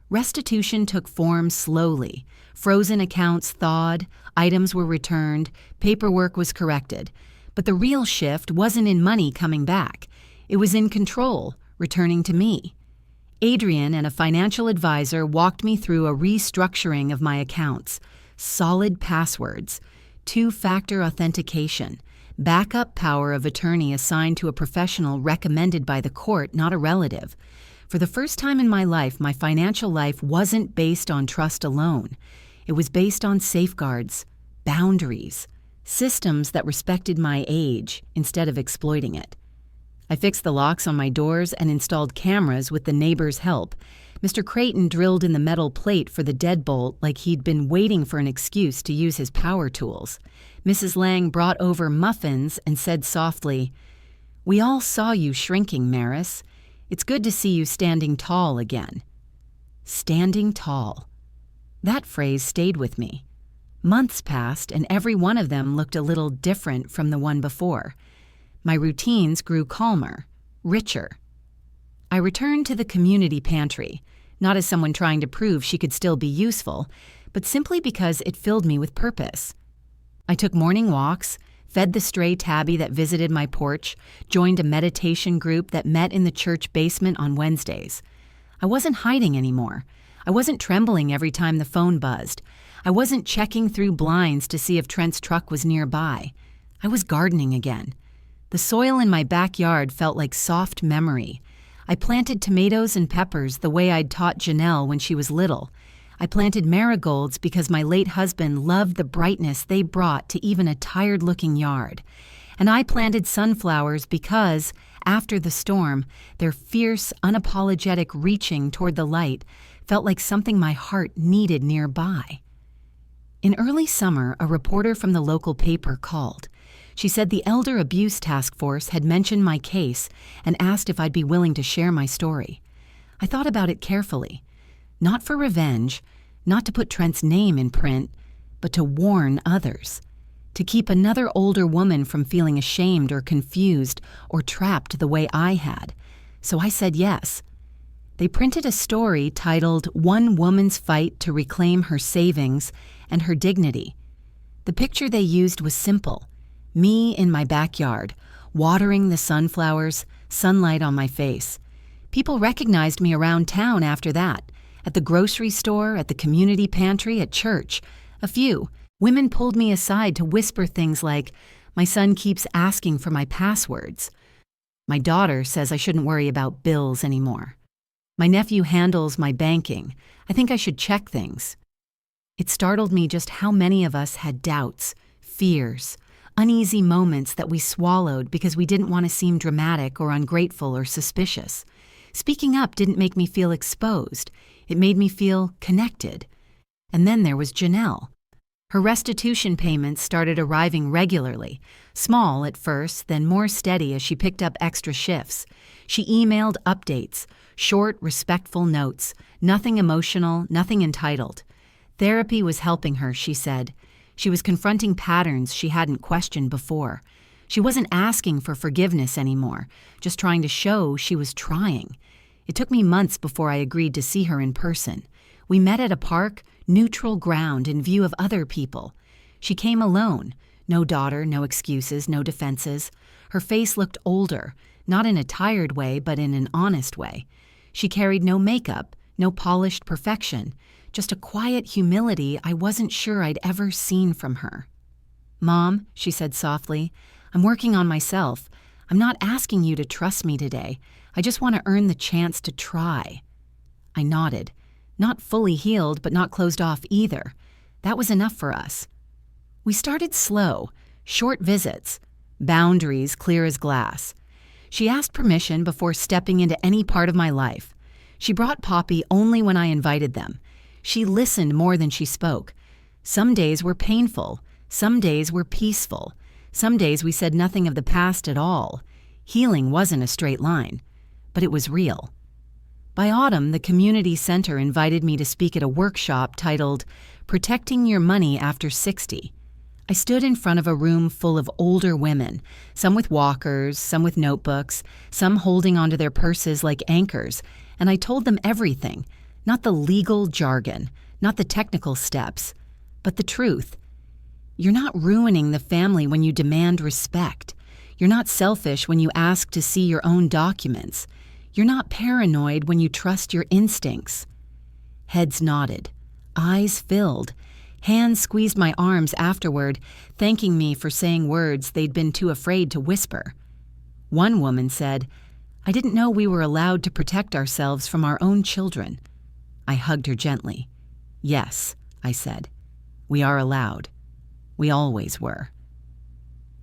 Restitution took form slowly. Frozen accounts thawed, items were returned, paperwork was corrected. But the real shift wasn't in money coming back. It was in control, returning to me. Adrian and a financial advisor walked me through a restructuring of my accounts. Solid passwords, two-factor authentication, backup power of attorney assigned to a professional recommended by the court, not a relative. For the first time in my life, my financial life wasn't based on trust alone. It was based on safeguards, boundaries, systems that respected my age instead of exploiting it. I fixed the locks on my doors and installed cameras with the neighbor's help. Mr. Creighton drilled in the metal plate for the deadbolt like he'd been waiting for an excuse to use his power tools. Mrs. Lang brought over muffins and said softly, "We all saw you shrinking, Maris. It's good to see you standing tall again." Standing tall. That phrase stayed with me. Months passed, and every one of them looked a little different from the one before. My routines grew calmer, richer. I returned to the community pantry, not as someone trying to prove she could still be useful, but simply because it filled me with purpose. I took morning walks, fed the stray tabby that visited my porch, joined a meditation group that met in the church basement on Wednesdays. I wasn't hiding anymore. I wasn't trembling every time the phone buzzed. I wasn't checking through blinds to see if Trent's truck was nearby. I was gardening again. The soil in my backyard felt like soft memory. I planted tomatoes and peppers the way I'd taught Janelle when she was little. I planted marigolds because my late husband loved the brightness they brought to even a tired-looking yard. And I planted sunflowers because, after the storm, their fierce, unapologetic reaching toward the light felt like something my heart needed nearby. In early summer, a reporter from the local paper called. She said the Elder Abuse Task Force had mentioned my case and asked if I'd be willing to share my story. I thought about it carefully. Not for revenge, not to put Trent's name in print, but to warn others. To keep another older woman from feeling ashamed or confused or trapped the way I had. So I said yes. They printed a story titled "One Woman's Fight to Reclaim Her Savings and Her Dignity." The picture they used was simple. Me in my backyard, watering the sunflowers, sunlight on my face. People recognized me around town after that. At the grocery store, at the community pantry, at church. A few. Women pulled me aside to whisper things like, "My son keeps asking for my passwords." "My daughter says I shouldn't worry about bills anymore." "My nephew handles my banking. I think I should check things." It startled me just how many of us had doubts, fears, uneasy moments that we swallowed because we didn't want to seem dramatic or ungrateful or suspicious. Speaking up didn't make me feel exposed. It made me feel connected. And then there was Janelle. Her restitution payments started arriving regularly, small at first, then more steady as she picked up extra shifts. She emailed updates, short, respectful notes, nothing emotional, nothing entitled. Therapy was helping her, she said. She was confronting patterns she hadn't questioned before. She wasn't asking for forgiveness anymore, just trying to show she was trying. It took me months before I agreed to see her in person. We met at a park, neutral ground in view of other people. She came alone. No daughter, no excuses, no defenses. Her face looked older, not in a tired way, but in an honest way. She carried no makeup, no polished perfection, just a quiet humility I wasn't sure I'd ever seen from her. "Mom," she said softly, "I'm working on myself. I'm not asking you to trust me today. I just want to earn the chance to try." I nodded. Not fully healed, but not closed off either. That was enough for us. We started slow, short visits, boundaries clear as glass. She asked permission before stepping into any part of my life. She brought Poppy only when I invited them. She listened more than she spoke. Some days were painful. Some days were peaceful. Some days we said nothing of the past at all. Healing wasn't a straight line, but it was real. By autumn, the community center invited me to speak at a workshop titled "Protecting Your Money After 60." I stood in front of a room full of older women, some with walkers, some with notebooks, some holding onto their purses like anchors, and I told them everything, not the legal jargon, not the technical steps, but the truth. You're not ruining the family when you demand respect. You're not selfish when you ask to see your own documents. You're not paranoid when you trust your instincts. Heads nodded. Eyes filled. Hands squeezed my arms afterward, thanking me for saying words they'd been too afraid to whisper. One woman said, "I didn't know we were allowed to protect ourselves from our own children." I hugged her gently. "Yes," I said. "We are allowed. We always were."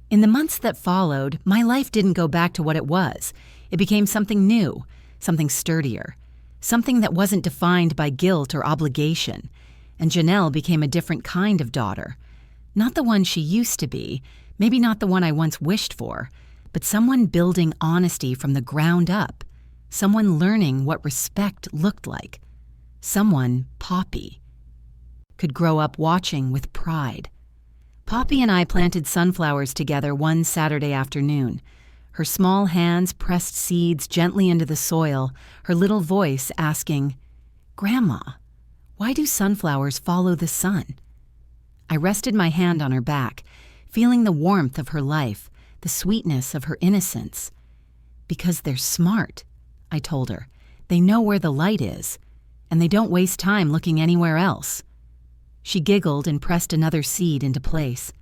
In the months that followed, my life didn't go back to what it was. It became something new, something sturdier, something that wasn't defined by guilt or obligation. And Janelle became a different kind of daughter. Not the one she used to be, maybe not the one I once wished for, but someone building honesty from the ground up, someone learning what respect looked like, someone, Poppy, could grow up watching with pride. Poppy and I planted sunflowers together one Saturday afternoon. Her small hands pressed seeds gently into the soil, her little voice asking, "Grandma, why do sunflowers follow the sun?" I rested my hand on her back, feeling the warmth of her life, the sweetness of her innocence. "Because they're smart," I told her. "They know where the light is, and they don't waste time looking anywhere else." She giggled and pressed another seed into place.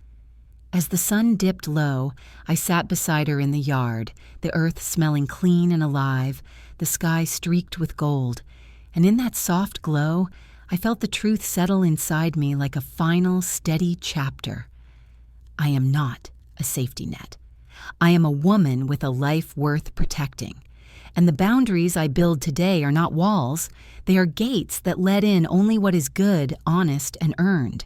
As the sun dipped low, I sat beside her in the yard, the earth smelling clean and alive, the sky streaked with gold, and in that soft glow, I felt the truth settle inside me like a final, steady chapter. I am not a safety net. I am a woman with a life worth protecting. And the boundaries I build today are not walls. They are gates that let in only what is good, honest, and earned.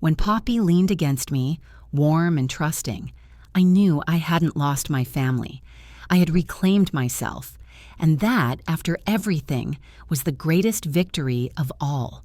When Poppy leaned against me, warm and trusting, I knew I hadn't lost my family. I had reclaimed myself. And that, after everything, was the greatest victory of all.